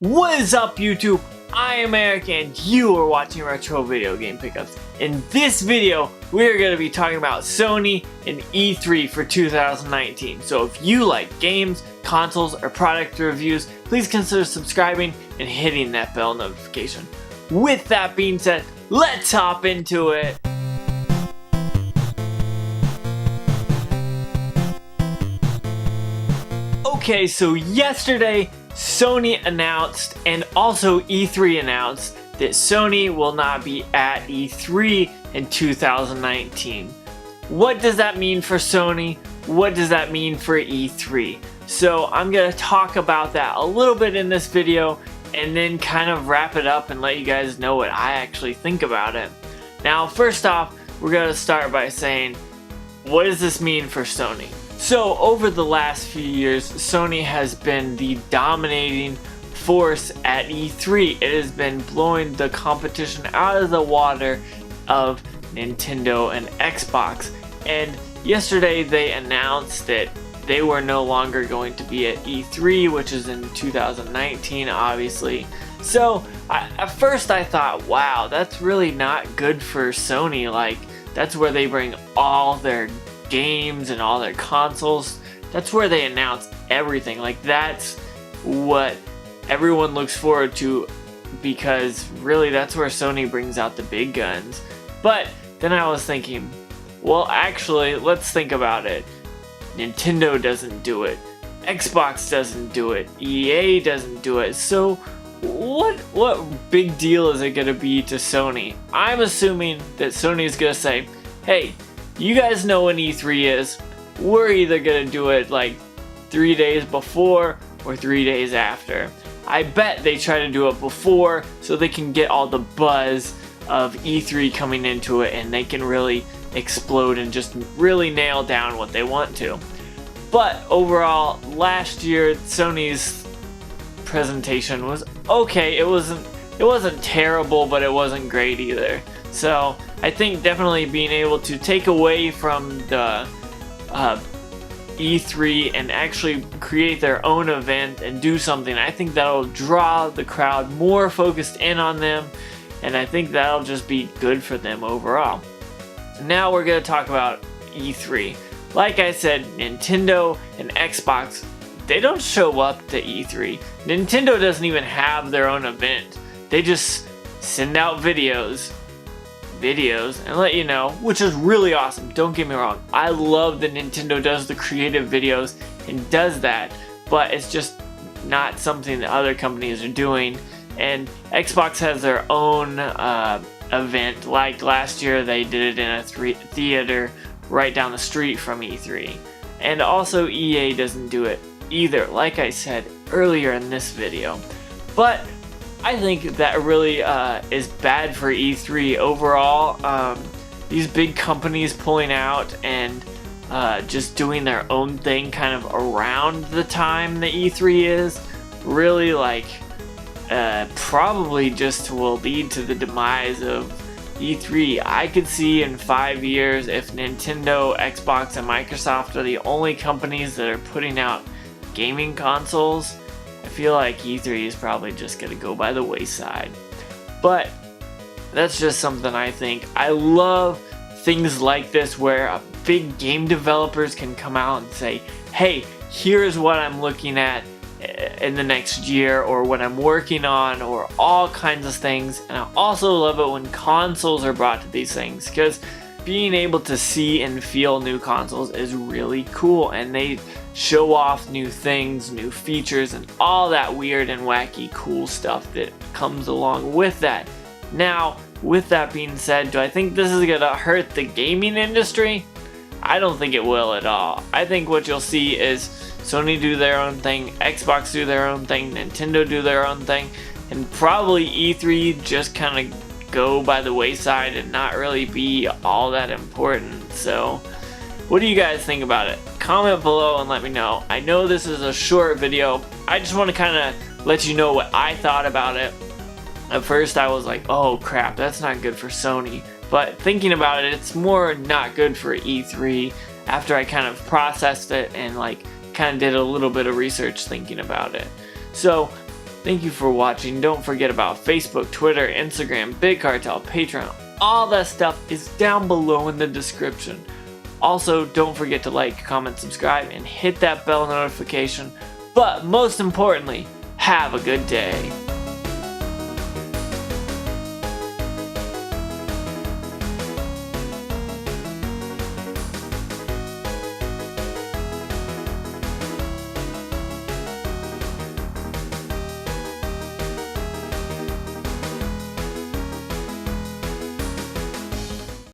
What is up, YouTube? I am Eric and you are watching Retro Video Game Pickups. In this video, we're going to be talking about Sony and E3 for 2019. So if you like games, consoles, or product reviews, please consider subscribing and hitting that bell notification. With that being said, let's hop into it. Okay, so yesterday, Sony announced, and also E3 announced, that Sony will not be at E3 in 2019. What does that mean for Sony? What does that mean for E3? So I'm going to talk about that a little bit in this video, and then kind of wrap it up and let you guys know what I actually think about it. Now, first off, we're going to start by saying, what does this mean for Sony? So over the last few years, Sony has been the dominating force at E3. It has been blowing the competition out of the water of Nintendo and Xbox. And yesterday they announced that they were no longer going to be at E3, which is in 2019, obviously. So at first I thought, wow, that's really not good for Sony. Like, that's where they bring all their games and all their consoles. That's where they announce everything. Like, that's what everyone looks forward to, because really that's where Sony brings out the big guns. But then I was thinking, well, actually, let's think about it. Nintendo doesn't do it, Xbox doesn't do it, EA doesn't do it. So what big deal is it gonna be to Sony? I'm assuming that Sony is gonna say, hey, you guys know when E3 is. We're either gonna do it like 3 days before or 3 days after. I bet they try to do it before so they can get all the buzz of E3 coming into it, and they can really explode and just really nail down what they want to. But overall, last year Sony's presentation was okay. It wasn't terrible, but it wasn't great either. So I think definitely being able to take away from the E3 and actually create their own event and do something, I think that'll draw the crowd more focused in on them, and I think that'll just be good for them overall. Now we're going to talk about E3. Like I said, Nintendo and Xbox, they don't show up to E3. Nintendo doesn't even have their own event. They just send out videos and let you know, which is really awesome. Don't get me wrong, I love that Nintendo does the creative videos and does that, but it's just not something that other companies are doing. And Xbox has their own event. Like last year they did it in a theater right down the street from E3. And also EA doesn't do it either, like I said earlier in this video. But I think that really is bad for E3 overall. These big companies pulling out and just doing their own thing kind of around the time the E3 is really, like, probably just will lead to the demise of E3. I could see in 5 years, if Nintendo, Xbox, and Microsoft are the only companies that are putting out gaming consoles, I feel like E3 is probably just going to go by the wayside. But that's just something I think. I love things like this where big game developers can come out and say, hey, here's what I'm looking at in the next year, or what I'm working on, or all kinds of things. And I also love it when consoles are brought to these things, because being able to see and feel new consoles is really cool, and they show off new things, new features, and all that weird and wacky cool stuff that comes along with that. Now, with that being said, do I think this is gonna hurt the gaming industry? I don't think it will at all. I think what you'll see is Sony do their own thing, Xbox do their own thing, Nintendo do their own thing, and probably E3 just kind of go by the wayside and not really be all that important. So what do you guys think about it? Comment below and let me know. I know this is a short video. I just want to kind of let you know what I thought about it. At first I was like, oh crap, that's not good for Sony. But thinking about it, it's more not good for E3 after I kind of processed it and like kind of did a little bit of research thinking about it. So Thank you for watching. Don't forget about Facebook, Twitter, Instagram, Big Cartel, Patreon. All that stuff is down below in the description. Also, don't forget to like, comment, subscribe, and hit that bell notification. But most importantly, have a good day.